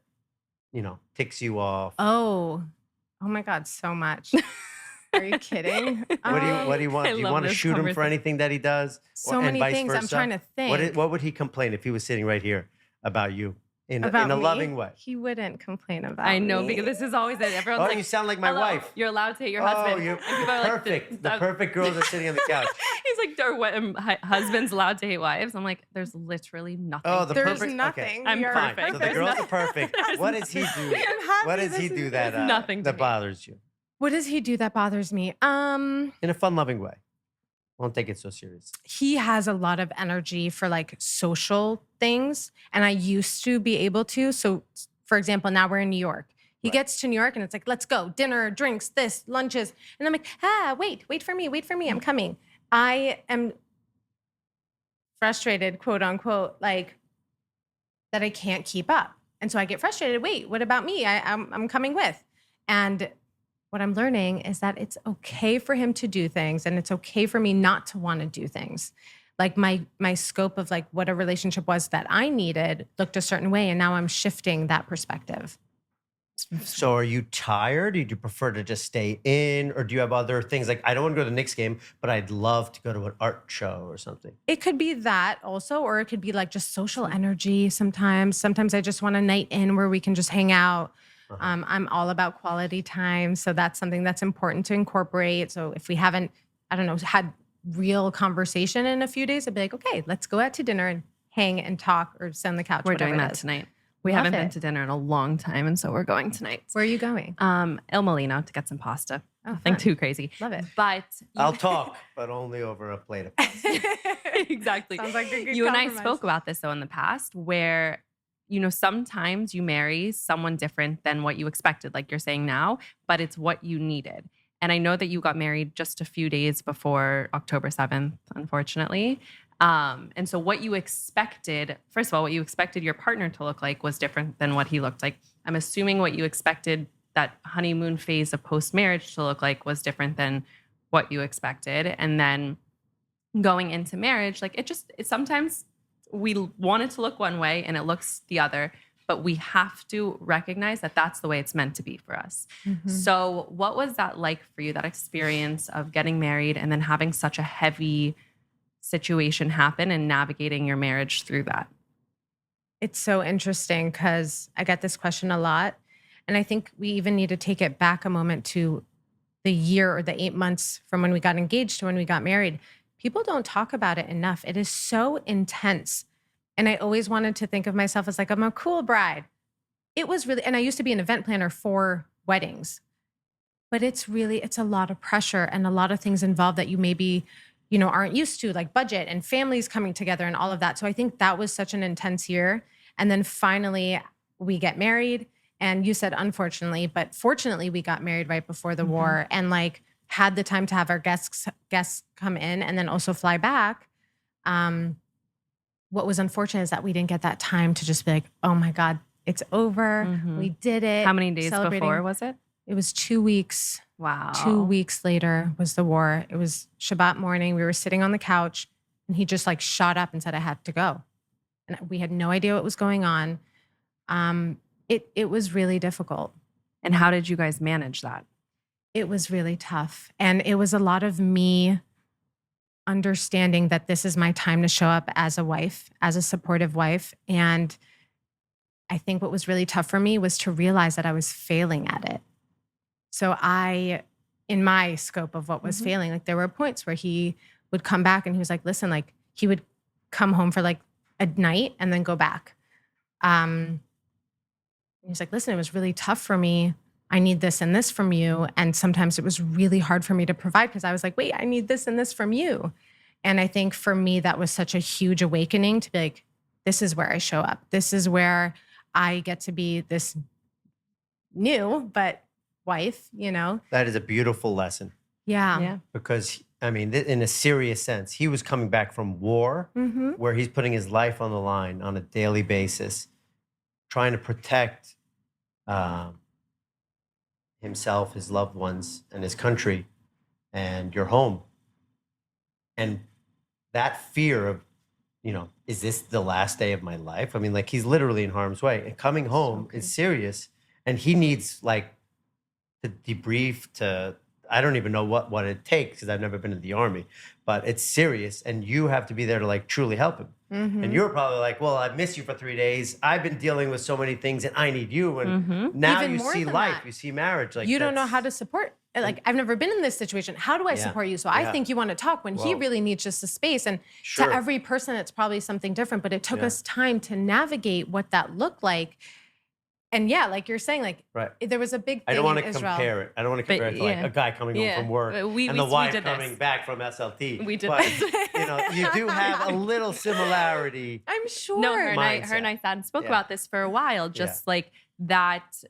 ticks you off? oh my God, so much. Are you kidding? What do you want? I Do you love want to this shoot him for conversation. anything that he does? So and many vice things. I'm versa? trying to think. What would he complain if he was sitting right here about you in About a me? loving way? He wouldn't complain about I know, me. because this is always it. Everyone's Oh, like, you sound like my "Hello, wife. You're allowed to hate your Oh, husband." you're And people are like, perfect. The perfect girls are sitting on the couch. He's like, "Are husbands allowed to hate wives?" I'm like, "There's literally nothing." Oh, the There's perfect. nothing. I'm We are Fine. perfect. So the There's girls are nothing. perfect. There's What does he do? I'm happy What does he this do is- that There's nothing to that me. bothers you What does he do that bothers me? in a fun, loving way? Won't take it so serious. He has a lot of energy for like social things, and I used to be able to. So, for example, now we're in New York. He Right. gets to New York and it's like, let's go, dinner, drinks, this, lunches. And I'm like, wait for me, I'm coming. I am frustrated, quote unquote, like that I can't keep up. And so I get frustrated. Wait, what about me? I'm coming with. And what I'm learning is that it's okay for him to do things and it's okay for me not to want to do things. Like my scope of like what a relationship was that I needed looked a certain way. And now I'm shifting that perspective. So are you tired? Do you prefer to just stay in? Or do you have other things? Like, I don't want to go to the Knicks game, but I'd love to go to an art show or something. It could be that also, or it could be like just social energy sometimes. Sometimes I just want a night in where we can just hang out. I'm all about quality time. So that's something that's important to incorporate. So if we haven't, I don't know, had real conversation in a few days, I'd be like, okay, let's go out to dinner and hang and talk or sit on the couch. We're whatever doing it that is. tonight. We Love haven't been it. to dinner in a long time, and so we're going tonight. Where are you going? Il Molino to get some pasta. Oh, Nothing fun. too crazy. Love it. But I'll talk, but only over a plate of pasta. exactly. Sounds like a good You and I compromise. spoke about this though in the past, where sometimes you marry someone different than what you expected, like you're saying now, but it's what you needed. And I know that you got married just a few days before October 7th, unfortunately. And so what you expected, first of all, what you expected your partner to look like was different than what he looked like. I'm assuming what you expected that honeymoon phase of post-marriage to look like was different than what you expected. And then going into marriage, like it sometimes we want it to look one way and it looks the other, but we have to recognize that that's the way it's meant to be for us. Mhm. So what was that like for you, that experience of getting married and then having such a heavy situation happen and navigating your marriage through that? It's so interesting because I get this question a lot. And I think we even need to take it back a moment to the year or the 8 months from when we got engaged to when we got married. People don't talk about it enough. It is so intense. And I always wanted to think of myself as like, I'm a cool bride. It was really, and I used to be an event planner for weddings, but it's a lot of pressure and a lot of things involved that you maybe, aren't used to, like budget and families coming together and all of that. So I think that was such an intense year. And then finally we get married. And you said unfortunately, but fortunately we got married right before the war and like had the time to have our guests come in and then also fly back. What was unfortunate is that we didn't get that time to just be like, oh my God, it's over. We did it. How many days before was it? It was 2 weeks. Wow. 2 weeks later was the war. It was Shabbat morning. We were sitting on the couch and he just like shot up and said, I had to go. And we had no idea what was going on. It was really difficult. And how did you guys manage that? It was really tough. And it was a lot of me understanding that this is my time to show up as a wife, as a supportive wife. And I think what was really tough for me was to realize that I was failing at it. So in my scope of what was failing, like there were points where he would come back and he was like, listen, like he would come home for like a night and then go back. He's like, listen, it was really tough for me. I need this and this from you. And sometimes it was really hard for me to provide because I was like, wait, I need this and this from you. And I think for me, that was such a huge awakening to be like, this is where I show up. This is where I get to be this new, but wife, That is a beautiful lesson. Yeah. Because, I mean, in a serious sense, he was coming back from war where he's putting his life on the line on a daily basis, trying to protect himself, his loved ones, and his country, and your home. And that fear of, is this the last day of my life? I mean, like he's literally in harm's way. And coming home is serious. And he needs like to debrief, I don't even know what it takes because I've never been in the army, but it's serious. And you have to be there to like truly help him. And you're probably like, well, I've missed you for 3 days. I've been dealing with so many things and I need you. And now Even you more see than life, that. you see marriage. Like You don't know how to support. Like I've never been in this situation. How do I support you? So I think you want to talk when he really needs just a space. And to every person, it's probably something different. But it took us time to navigate what that looked like. And yeah, like you're saying, like there was a big thing I don't want to in Israel. compare it. I don't want to compare it to like a guy coming home from work and the wife coming back from SLT. We did but, this. You do have a little similarity. I'm sure. No, her and I sat and spoke about this for a while. Just like that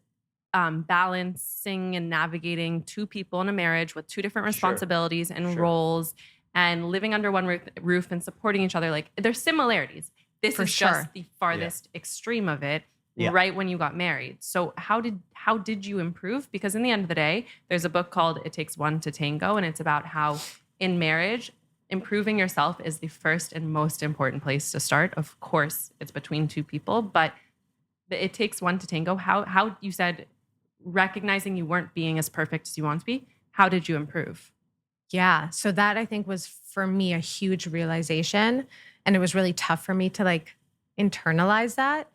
balancing and navigating two people in a marriage with two different responsibilities and roles and living under one roof and supporting each other. Like there's similarities. This is just the farthest extreme of it. Right when you got married. So how did you improve? Because in the end of the day, there's a book called It Takes One to Tango, and it's about how in marriage, improving yourself is the first and most important place to start. Of course, it's between two people, but it takes one to tango. How you said recognizing you weren't being as perfect as you want to be. How did you improve? Yeah. So that I think was for me a huge realization. And it was really tough for me to like internalize that.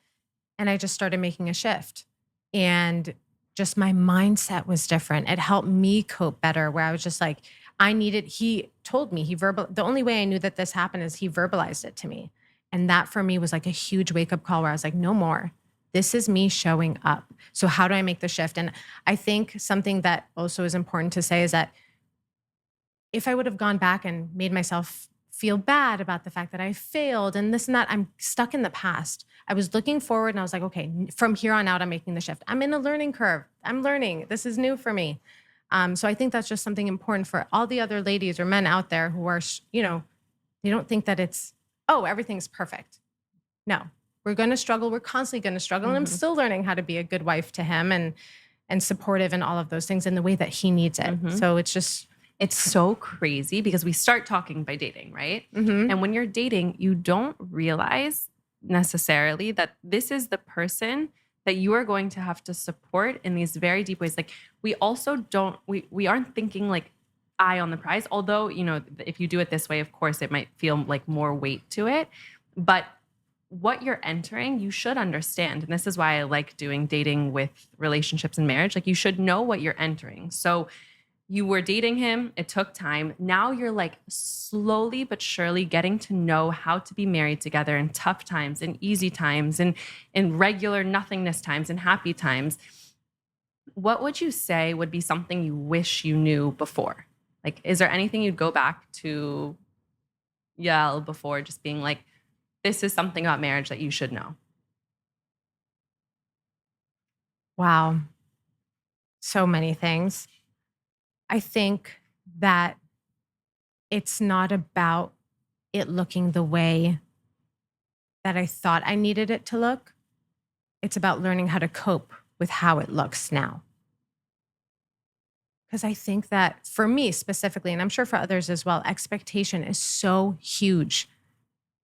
And I just started making a shift. And just my mindset was different. It helped me cope better where I was just like, he told me, the only way I knew that this happened is he verbalized it to me. And that for me was like a huge wake up call where I was like, no more. This is me showing up. So how do I make the shift? And I think something that also is important to say is that if I would have gone back and made myself feel bad about the fact that I failed and this and that, I'm stuck in the past. I was looking forward and I was like, okay, from here on out, I'm making the shift. I'm in a learning curve. I'm learning. This is new for me. So I think that's just something important for all the other ladies or men out there who are, they don't think that it's, everything's perfect. No, we're going to struggle. We're constantly going to struggle. And I'm still learning how to be a good wife to him and supportive and all of those things in the way that he needs it. So it's so crazy because we start talking by dating, right? And when you're dating, you don't realize necessarily that this is the person that you are going to have to support in these very deep ways. Like we also we aren't thinking like eye on the prize. Although, if you do it this way, of course, it might feel like more weight to it. But what you're entering, you should understand. And this is why I like doing dating with relationships and marriage. Like, you should know what you're entering. So you were dating him, it took time. Now you're like slowly but surely getting to know how to be married together in tough times, in easy times, and in regular nothingness times, and happy times. What would you say would be something you wish you knew before? Like, is there anything you'd go back to Yael before, just being like, this is something about marriage that you should know? Wow. So many things. I think that it's not about it looking the way that I thought I needed it to look. It's about learning how to cope with how it looks now. Because I think that for me specifically, and I'm sure for others as well, expectation is so huge.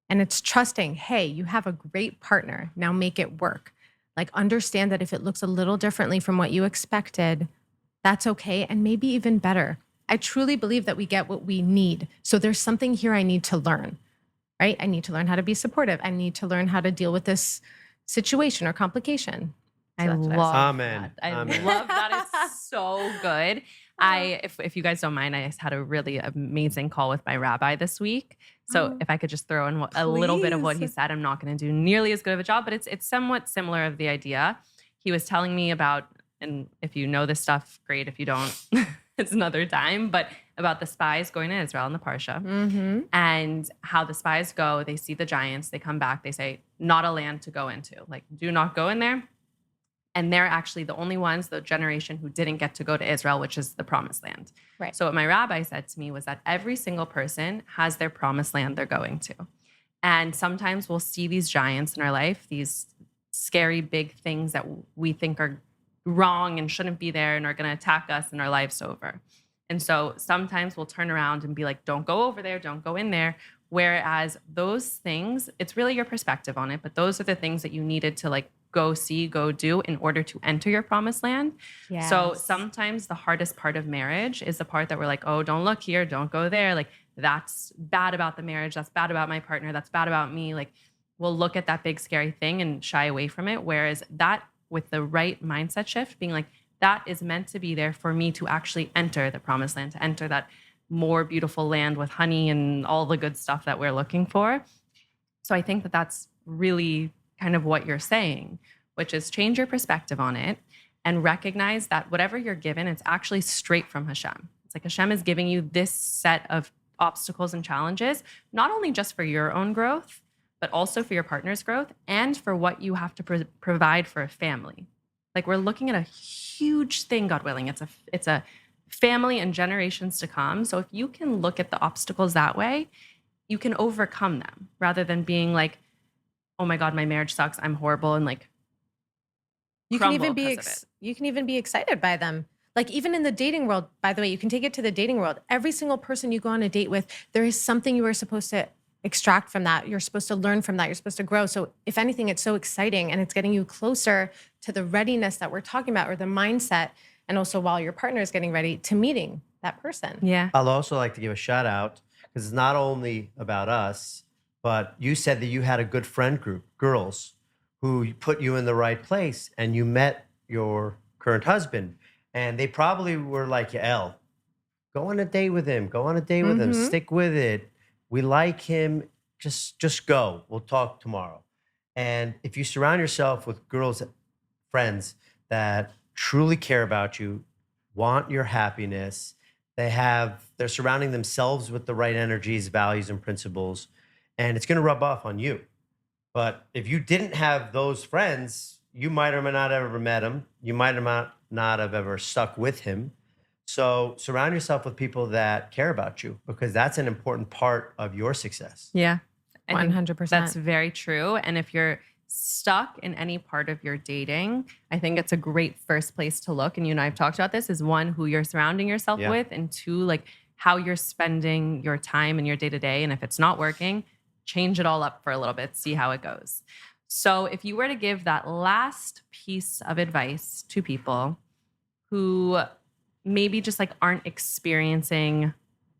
And it's trusting, hey, you have a great partner. Now make it work. Like, understand that if it looks a little differently from what you expected, that's okay. And maybe even better. I truly believe that we get what we need. So there's something here I need to learn, right? I need to learn how to be supportive. I need to learn how to deal with this situation or complication. So I that's what I would love say. Amen. that. I Amen. love that. It's so good. If you guys don't mind, I had a really amazing call with my rabbi this week. So Oh, if I could just throw in a little bit of what he please. said, I'm not going to do nearly as good of a job, but it's somewhat similar of the idea. He was telling me about, and if you know this stuff, great. If you don't, it's another time. But about the spies going to Israel in the Parsha, Mm-hmm. and how the spies go. They see the giants. They come back. They say, not a land to go into. Like, do not go in there. And they're actually the only ones, the generation who didn't get to go to Israel, which is the promised land. Right. So what my rabbi said to me was that every single person has their promised land they're going to. And sometimes we'll see these giants in our life, these scary big things that we think are wrong and shouldn't be there and are going to attack us and our life's over. And so sometimes we'll turn around and be like, don't go over there, don't go in there. Whereas those things, it's really your perspective on it, but those are the things that you needed to like go see, go do in order to enter your promised land. So Yes. sometimes the hardest part of marriage is the part that we're like, oh, don't look here, don't go there. Like, that's bad about the marriage. That's bad about my partner. That's bad about me. Like, we'll look at that big scary thing and shy away from it. Whereas that, with the right mindset shift, being like, that is meant to be there for me to actually enter the promised land, to enter that more beautiful land with honey and all the good stuff that we're looking for. So I think that that's really kind of what you're saying, which is change your perspective on it and recognize that whatever you're given, it's actually straight from Hashem. It's like Hashem is giving you this set of obstacles and challenges, not only just for your own growth, but also for your partner's growth and for what you have to provide for a family. Like, we're looking at a huge thing, God willing. It's a family and generations to come. So if you can look at the obstacles that way, you can overcome them rather than being like, oh my God, my marriage sucks, I'm horrible, and like You can crumble even be because of it. you can even be excited by them. Like, even in the dating world, by the way, you can take it to the dating world. Every single person you go on a date with, there is something you are supposed to extract from that. You're supposed to learn from that. You're supposed to grow. So if anything, it's so exciting and it's getting you closer to the readiness that we're talking about, or the mindset. And also while your partner is getting ready to meeting that person. Yeah. I'll also like to give a shout out because it's not only about us, but you said that you had a good friend group, girls, who put you in the right place and you met your current husband. And they probably were like, Yael, go on a date with him, go on a date with him, Mhm. stick with it. We like him. Just go. We'll talk tomorrow. And if you surround yourself with girls, friends that truly care about you, want your happiness, they're surrounding themselves with the right energies, values, and principles, and it's going to rub off on you. But if you didn't have those friends, you might or might not have ever met him. You might or might not have ever stuck with him. So surround yourself with people that care about you because that's an important part of your success. Yeah. I think 100%. that's very true. And if you're stuck in any part of your dating, I think it's a great first place to look. And you and I have talked about this, is one, who you're surrounding yourself Yeah. with, and two, like how you're spending your time and your day to day. And if it's not working, change it all up for a little bit, see how it goes. So if you were to give that last piece of advice to people who maybe just like aren't experiencing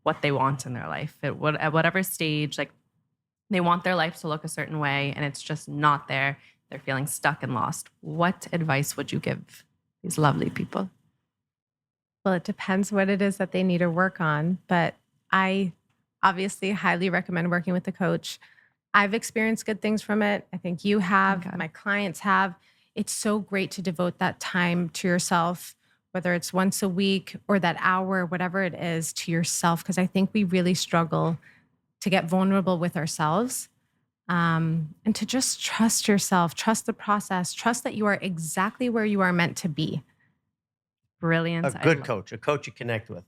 what they want in their life at whatever stage, like They want their life to look a certain way and it's just not there. They're feeling stuck and lost. What advice would you give these lovely people? Well, it depends what it is that they need to work on, but I obviously highly recommend working with a coach. I've experienced good things from it. I think you have, Okay. my clients have. It's so great to devote that time to yourself, whether it's once a week or that hour, whatever it is, to yourself, because I think we really struggle to get vulnerable with ourselves, and to just trust yourself, trust the process, trust that you are exactly where you are meant to be. A Brilliant. good coach, a coach you connect with.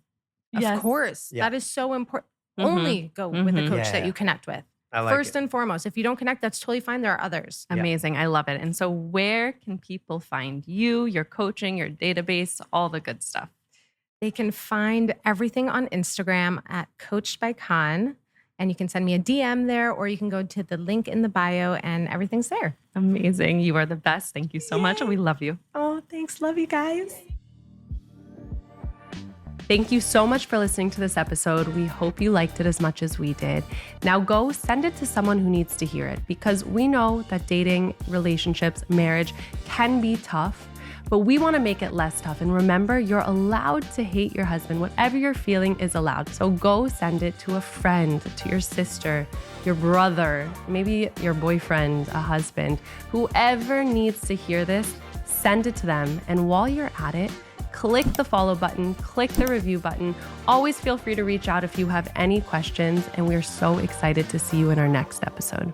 Of Yes. course, Yeah. that is so important. Mhm. Only go with a Mhm. coach that Yeah. you connect with. I like First it. and foremost, if you don't connect, that's totally fine. There are others. Yeah. Amazing. I love it. And so, where can people find you, your coaching, your database, all the good stuff? They can find everything on Instagram at Coached by Kahn. And you can send me a DM there, or you can go to the link in the bio and everything's there. Amazing. You are the best. Thank you so much. And we love you. Oh, thanks. Love you guys. Thank you so much for listening to this episode. We hope you liked it as much as we did. Now go send it to someone who needs to hear it, because we know that dating, relationships, marriage can be tough, but we want to make it less tough. And remember, you're allowed to hate your husband. Whatever you're feeling is allowed. So go send it to a friend, to your sister, your brother, maybe your boyfriend, a husband, whoever needs to hear this, send it to them. And while you're at it, click the follow button, click the review button. Always feel free to reach out if you have any questions. And we're so excited to see you in our next episode.